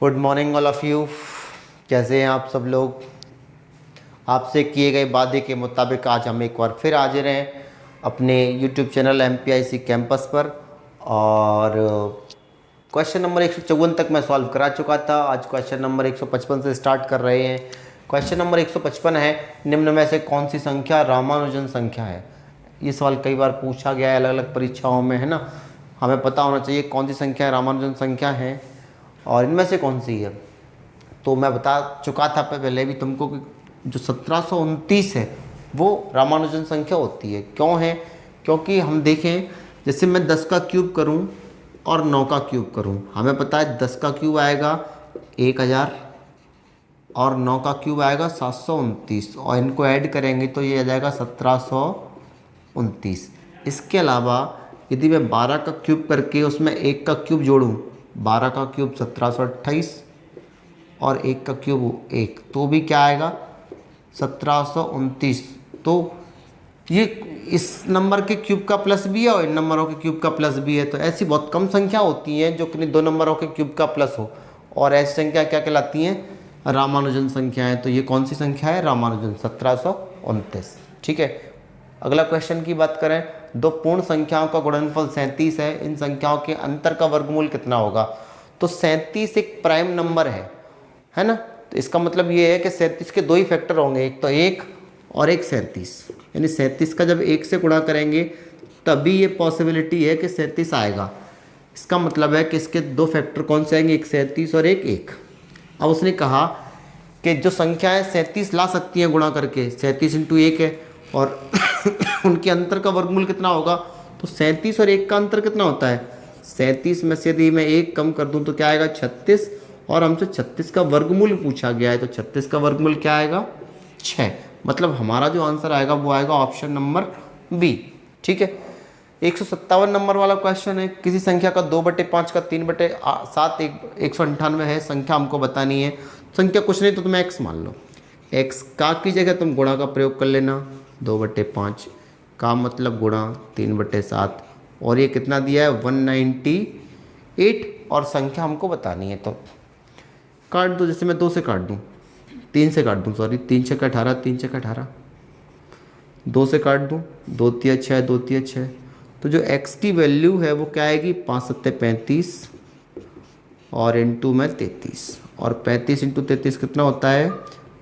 Good morning all of you. कैसे हैं आप सब लोग। आपसे किए गए वादे के मुताबिक आज हम एक बार फिर हाजिर हैं अपने यूट्यूब चैनल MPIC कैंपस पर। और क्वेश्चन नंबर 154 तक मैं सॉल्व करा चुका था। आज क्वेश्चन नंबर 155 से स्टार्ट कर रहे हैं। क्वेश्चन नंबर 155 है, निम्न में से कौन सी संख्या रामानुजन संख्या है। ये सवाल कई बार पूछा गया है अलग अलग परीक्षाओं में, है ना। हमें पता होना चाहिए कौन सी संख्या रामानुजन संख्या है और इनमें से कौन सी है। तो मैं बता चुका था पहले भी तुमको कि जो 1729 है वो रामानुजन संख्या होती है। क्यों है? क्योंकि हम देखें, जैसे मैं 10 का क्यूब करूं और 9 का क्यूब करूं, हमें पता है 10 का क्यूब आएगा 1000 और 9 का क्यूब आएगा 729 और इनको ऐड करेंगे तो ये आ जाएगा 1729। इसके अलावा यदि मैं 12 का क्यूब करके उसमें 1 का क्यूब जोड़ूं, 12 का क्यूब 1728 और 1 का क्यूब 1, तो भी क्या आएगा 1729। तो ये इस नंबर के क्यूब का प्लस भी है और इन नंबरों के क्यूब का प्लस भी है। तो ऐसी बहुत कम संख्या होती हैं जो कि दो नंबरों के क्यूब का प्लस हो, और ऐसी संख्या क्या कहलाती हैं? रामानुजन संख्या है। तो ये कौन सी संख्या है? रामानुजन 1729। ठीक है। अगला क्वेश्चन की बात करें, दो पूर्ण संख्याओं का गुणनफल 37 है, इन संख्याओं के अंतर का वर्गमूल कितना होगा। तो 37 एक प्राइम नंबर है ना। तो इसका मतलब ये है कि 37 के दो ही फैक्टर होंगे, एक तो 1 और एक 37। यानी 37 का जब 1 से गुणा करेंगे तभी ये पॉसिबिलिटी है कि 37 आएगा। इसका मतलब है कि इसके दो फैक्टर कौन से आएंगे, एक 37 और एक 1। अब उसने कहा कि जो संख्याएं 37 ला सकती हैं गुणा करके, 37 इंटू 1 है, और उनके अंतर का वर्गमूल कितना होगा। तो 37 और 1 का अंतर कितना होता है? 37 में से यदि मैं 1 कम कर दूं तो क्या आएगा 36, और हमसे 36 का वर्गमूल पूछा गया है। तो 36 का वर्गमूल क्या आएगा 6। मतलब हमारा जो आंसर आएगा वो आएगा ऑप्शन नंबर बी। ठीक है। 157 नंबर वाला क्वेश्चन है, किसी संख्या का 2/5 का 3/7 198 है, संख्या हमको बतानी है। संख्या कुछ नहीं तो तुम x मान लो। x का की जगह तुम गुणा का प्रयोग कर लेना, 2/5 का मतलब गुणा 3/7, और ये कितना दिया है 198, और संख्या हमको बतानी है। तो काट दो, जैसे मैं 2 से काट दूँ, 3 से काट दूँ, सॉरी 3 6 18, 3 6 18, 2 से काट दूँ, 2 3 6, 2 3 6। तो जो x की वैल्यू है वो क्या आएगी 5 7 35 और इंटू में 33, और 35 इंटू 33 कितना होता है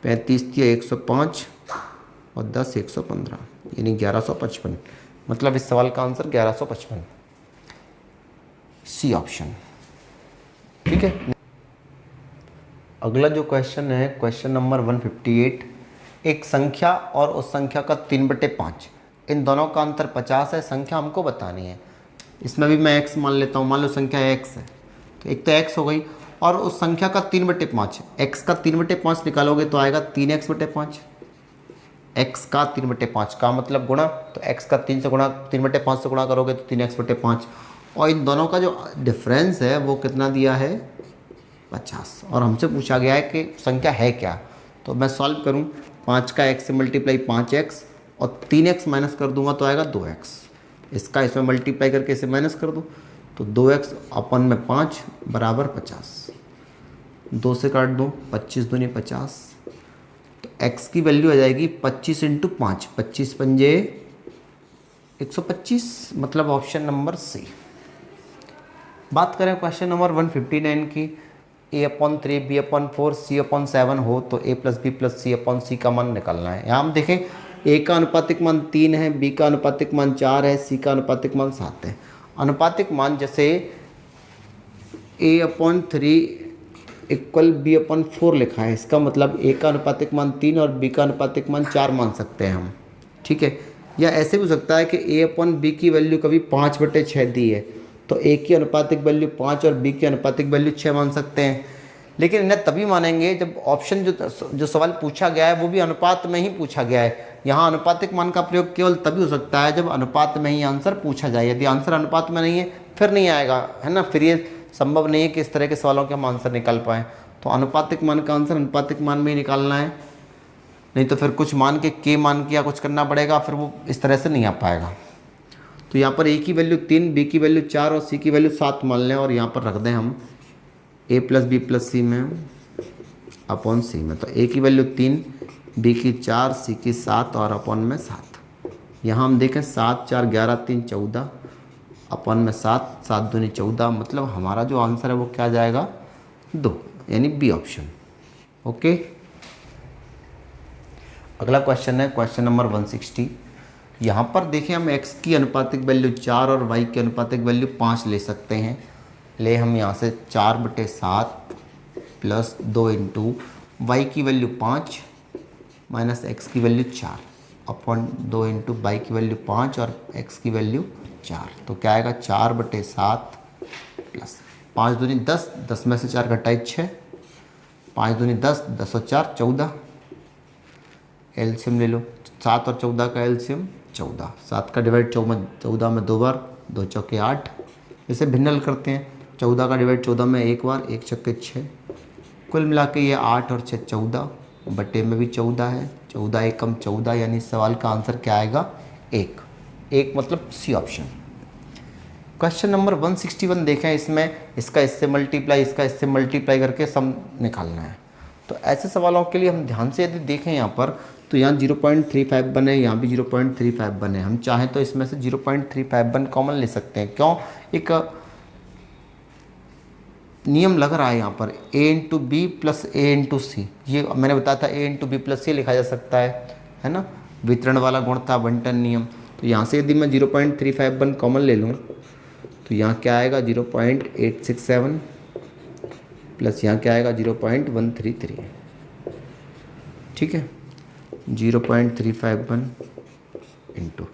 35 3 105 और 10 115, यानी 1155। मतलब इस सवाल का आंसर 1155, सी ऑप्शन। ठीक है। अगला जो क्वेश्चन है क्वेश्चन नंबर 158, एक संख्या और उस संख्या का 3/5, इन दोनों का अंतर 50 है, संख्या हमको बतानी है। इसमें भी मैं x मान लेता हूँ, मान लो संख्या x है, तो एक तो x हो गई, और उस संख्या का 3/5, x का 3/5 निकालोगे तो आएगा 3x/5। x का 3/5 का मतलब गुणा, तो x का 3 से गुणा 3/5 से गुणा करोगे तो 3x/5, और इन दोनों का जो डिफरेंस है वो कितना दिया है 50, और हमसे पूछा गया है कि संख्या है क्या। तो मैं सॉल्व करूं, 5 का x से मल्टीप्लाई 5x और 3x माइनस कर दूंगा तो आएगा 2x। इसका इसमें मल्टीप्लाई करके इसे माइनस कर दूं तो 2x अपन में 5 बराबर 50। 2 से काट दूं, 25 दूनी 50, तो x की वैल्यू आ जाएगी 25 इंटू 5, 25 पंजे 125, मतलब ऑप्शन नंबर सी। बात करें क्वेश्चन नंबर 159 की, a/3 b/4 c/7 हो तो a + b + c/c का मान निकालना है। यहाँ हम देखें a का अनुपातिक मान 3 है, b का अनुपातिक मान 4 है, c का अनुपातिक मान 7 है। अनुपातिक मान जैसे a/3 इक्वल b/4 लिखा है, इसका मतलब a का अनुपातिक मान 3 और b का अनुपातिक मान 4 मान सकते हैं हम। ठीक है। या ऐसे भी हो सकता है कि a/b की वैल्यू कभी 5/6 दी है, तो a की अनुपातिक वैल्यू 5 और b की अनुपातिक वैल्यू 6 मान सकते हैं। लेकिन इन्हें तभी मानेंगे जब ऑप्शन जो सवाल पूछा गया है वो भी अनुपात में ही पूछा गया है। यहाँ अनुपातिक मान का प्रयोग केवल तभी हो सकता है जब अनुपात में ही आंसर पूछा जाए। यदि आंसर अनुपात में नहीं है फिर नहीं आएगा, है ना। फिर ये संभव नहीं है कि इस तरह के सवालों के हम आंसर निकाल पाएँ। तो अनुपातिक मान का आंसर अनुपातिक मान में ही निकालना है, नहीं तो फिर कुछ मान के मान के या कुछ करना पड़ेगा, फिर वो इस तरह से नहीं आ पाएगा। तो यहाँ पर a की वैल्यू 3, b की वैल्यू 4 और c की वैल्यू 7 मान लें, और यहाँ पर रख दें हम ए प्लस बी प्लस सी में अपॉन सी में, तो ए की वैल्यू 3, बी की 4, सी की 7 और अपॉन में 7। यहाँ हम देखें 7 4 11 3 14 अपॉन में 7, 7 दूनी 14, मतलब हमारा जो आंसर है वो क्या जाएगा 2, यानी बी ऑप्शन। ओके, अगला क्वेश्चन है क्वेश्चन नंबर 160। यहाँ पर देखें हम x की अनुपातिक वैल्यू 4 और y की अनुपातिक वैल्यू 5 ले सकते हैं। ले हम यहाँ से 4/7 प्लस 2 इंटू वाई की वैल्यू 5 माइनस एक्स की वैल्यू 4 अपॉन 2 इंटू वाई की वैल्यू 5 और x की वैल्यू 4, तो क्या आएगा 4/7 प्लस 5 दूनी 10, 10 में से 4 घटाई 6, 5 दूनी 10, 10 और 4 14। एलसीएम ले लो, 7 और 14 का एलसीएम 14, 7 का डिवाइड 14 में 2 बार, 2 चौके 8। इसे भिन्नल करते हैं, 14 का डिवाइड 14 में 1 बार, 1 छक्के 6, कुल मिला के ये 8 और 6 14, बटे में भी 14 है, 14 एकम 14, यानी इस सवाल का आंसर क्या आएगा 1, 1 मतलब सी ऑप्शन। क्वेश्चन नंबर 161 देखें, इसमें इसका इससे मल्टीप्लाई, इसका इससे मल्टीप्लाई करके सम निकालना है। तो ऐसे सवालों के लिए हम ध्यान से यदि देखें यहाँ पर, तो यहाँ 0.35 बने, यहाँ भी 0.35 बने। हम चाहें तो इसमें से 0.35 कॉमन ले सकते हैं। क्यों? एक नियम लग रहा है यहाँ पर, a into b plus a into c. ये मैंने बताया था a into b plus c लिखा जा सकता है ना, वितरण वाला गुण था, बंटन नियम। तो यहाँ से यदि मैं 0.351 कॉमन ले लूँ तो यहाँ क्या आएगा 0.867 प्लस यहाँ क्या आएगा 0.133। ठीक है, 0.351 इंटू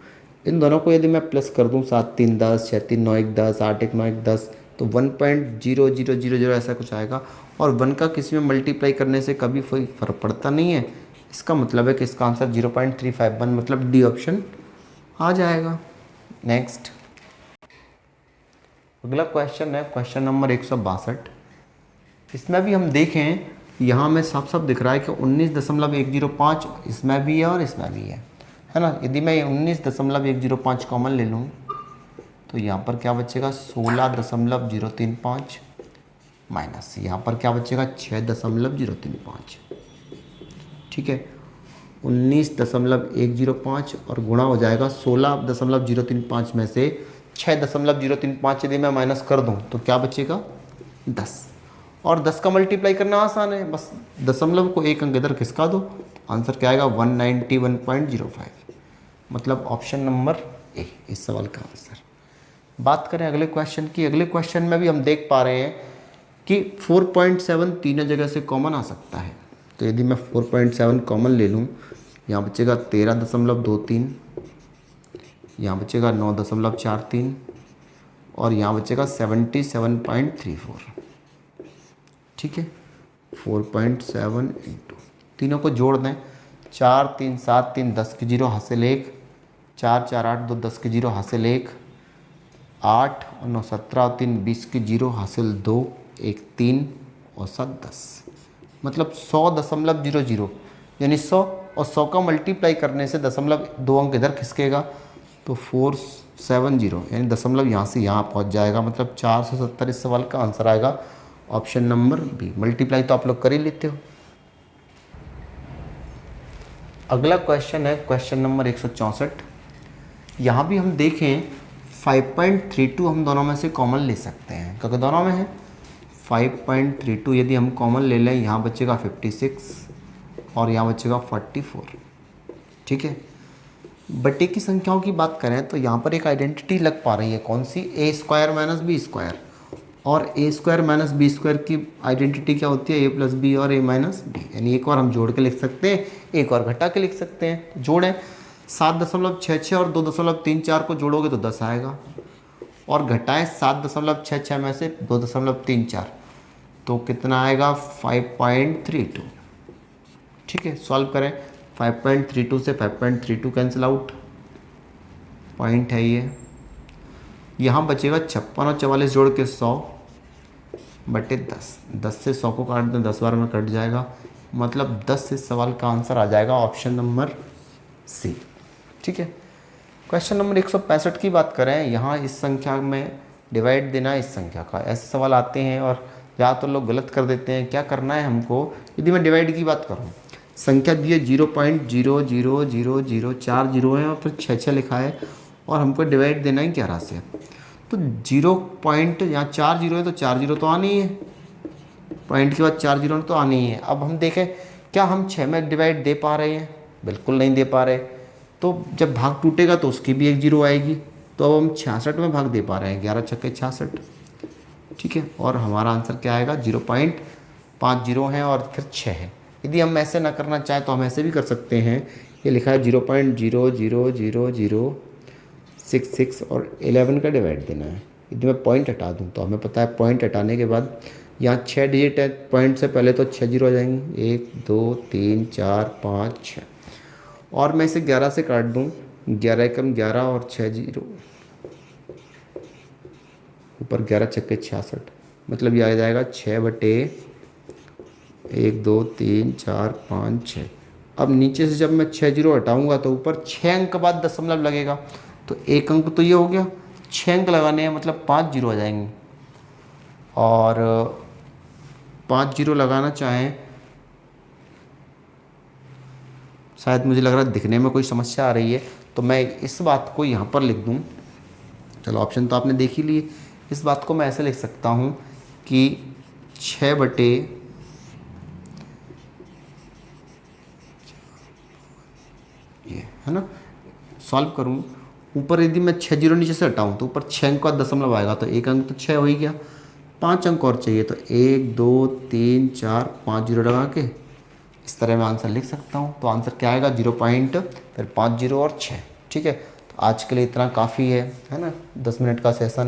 इन दोनों को यदि मैं प्लस कर दूँ, 7 3 10, 6 3 9 1 10, 8 1 9 1 10, तो 1.0000 ऐसा कुछ आएगा। और 1 का किसी में मल्टीप्लाई करने से कभी कोई फर्क पड़ता नहीं है। इसका मतलब है कि इसका आंसर 0.351 मतलब डी ऑप्शन आ जाएगा। नेक्स्ट, अगला क्वेश्चन है क्वेश्चन नंबर 162। इसमें भी हम देखें, यहाँ में साफ साफ दिख रहा है कि 19.105 इसमें भी है और इसमें भी है ना। यदि मैं 19.105 कॉमन ले लूँ तो यहाँ पर क्या बचेगा 16.035 माइनस यहाँ पर क्या बचेगा 6.035। ठीक है, 19.105 और गुणा हो जाएगा 16.035 में से 6.035 यदि मैं माइनस कर दूं तो क्या बचेगा 10। और 10 का मल्टीप्लाई करना आसान है, बस दशमलव को एक अंक इधर खिसका दो, आंसर क्या आएगा 191.05, मतलब ऑप्शन नंबर ए इस सवाल का आंसर। बात करें अगले क्वेश्चन की। अगले क्वेश्चन में भी हम देख पा रहे हैं कि 4.7 तीनों जगह से कॉमन आ सकता है। तो यदि मैं 4.7 कॉमन ले लूँ, यहाँ बचेगा 13.23, यहाँ बचेगा 9.43 और यहाँ बचेगा 77.34। ठीक है, 4.7 इंटू तीनों को जोड़ दें, 4 3 7 3 10 के 0 हासिल 1, 4 4 8 2 10 के 0 हासिल 1, 8 और 9 17 और 3 20 के 0 हासिल 2, 1 3 और 7 10, मतलब 100.00, यानी 100 और 100 का मल्टीप्लाई करने से दशमलव 2 अंक इधर खिसकेगा तो 470, यानी दशमलव यहाँ से यहाँ पहुँच जाएगा, मतलब 470 इस सवाल का आंसर आएगा ऑप्शन नंबर बी। मल्टीप्लाई तो आप लोग कर ही लेते हो। अगला क्वेश्चन है क्वेश्चन नंबर 164। यहाँ भी हम देखें 5.32 हम दोनों में से कॉमन ले सकते हैं, क्योंकि दोनों में है 5.32 यदि हम कॉमन ले लें, यहाँ बचेगा 56 और यहाँ बचेगा 44। ठीक है, बटे की संख्याओं की बात करें तो यहाँ पर एक आइडेंटिटी लग पा रही है, कौन सी, ए स्क्वायर माइनस बी स्क्वायर। और ए स्क्वायर माइनस बी स्क्वायर की आइडेंटिटी क्या होती है, ए प्लस बी और ए माइनस बी, यानी एक और हम जोड़ के लिख सकते हैं, एक और घटा के लिख सकते हैं। तो जोड़ें, 7.66 और 2.34 को जोड़ोगे तो 10 आएगा, और घटाएं 7.66 में से 2.34 तो कितना आएगा 5.32। ठीक है, सॉल्व करें, 5.32 से 5.32 कैंसिल आउट, पॉइंट है ये। यहाँ बचेगा 56 और 44 जोड़ के 100 बटे 10, 10 से 100 को काट दें, 10 बार में कट जाएगा, मतलब 10 इस सवाल का आंसर आ जाएगा ऑप्शन नंबर सी। ठीक है, क्वेश्चन नंबर 165 की बात करें, यहाँ इस संख्या में डिवाइड देना इस संख्या का, ऐसे सवाल आते हैं और ज़्यादातर लोग गलत कर देते हैं। क्या करना है हमको, यदि मैं डिवाइड की बात करूँ, संख्या दी है 0.0000, 4 जीरो है और फिर 6 लिखा है और हमको डिवाइड देना है 11 से। तो 0 पॉइंट, यहाँ 4 जीरो है तो 4 जीरो तो आनी ही है, पॉइंट के बाद 4 जीरो तो आनी ही है। अब हम देखें क्या हम 6 में डिवाइड दे पा रहे हैं, बिल्कुल नहीं दे पा रहे। तो जब भाग टूटेगा तो उसकी भी एक जीरो आएगी। तो अब हम 66 में भाग दे पा रहे हैं, 11 छक्के 66, ठीक है। और हमारा आंसर क्या आएगा, 0.50 है और फिर 6 है। यदि हम ऐसे ना करना चाहें तो हम ऐसे भी कर सकते हैं। ये लिखा है 0.0000066 और 11 का डिवाइड देना है। यदि मैं पॉइंट हटा दूँ तो हमें पता है पॉइंट हटाने के बाद यहाँ 6 डिजिट है, पॉइंट से पहले तो 6 जीरो आ जाएंगे, 1 2 3 4 5 6। और मैं इसे 11 से काट दूँ, 11 एकम 11 और 6 जीरो, ऊपर 11 छक्के 66, मतलब ये आ जाएगा 6/1 2 3 4 5 6। अब नीचे से जब मैं 6 जीरो हटाऊंगा तो ऊपर 6 अंक के बाद दशमलव लगेगा, तो एक अंक तो ये हो गया, 6 अंक लगाने हैं मतलब 5 जीरो आ जाएंगे। और 5 जीरो लगाना चाहें, शायद मुझे लग रहा है दिखने में कोई समस्या आ रही है, तो मैं इस बात को यहाँ पर लिख दूँ। चलो ऑप्शन तो आपने देख ही लिए। इस बात को मैं ऐसे लिख सकता हूँ कि 6 बटे ये है ना, सॉल्व करूँ, ऊपर यदि मैं 6 जीरो नीचे से हटाऊँ तो ऊपर 6 अंक का दशमलव आएगा, तो एक अंक तो 6 हो ही गया, 5 अंक और चाहिए, तो 1 2 3 4 5 जीरो लगा के इस तरह मैं आंसर लिख सकता हूँ। तो आंसर क्या आएगा, 0 पॉइंट फिर 5 जीरो और 6, ठीक है। तो आज के लिए इतना काफ़ी है ना, 10 मिनट का सेशन।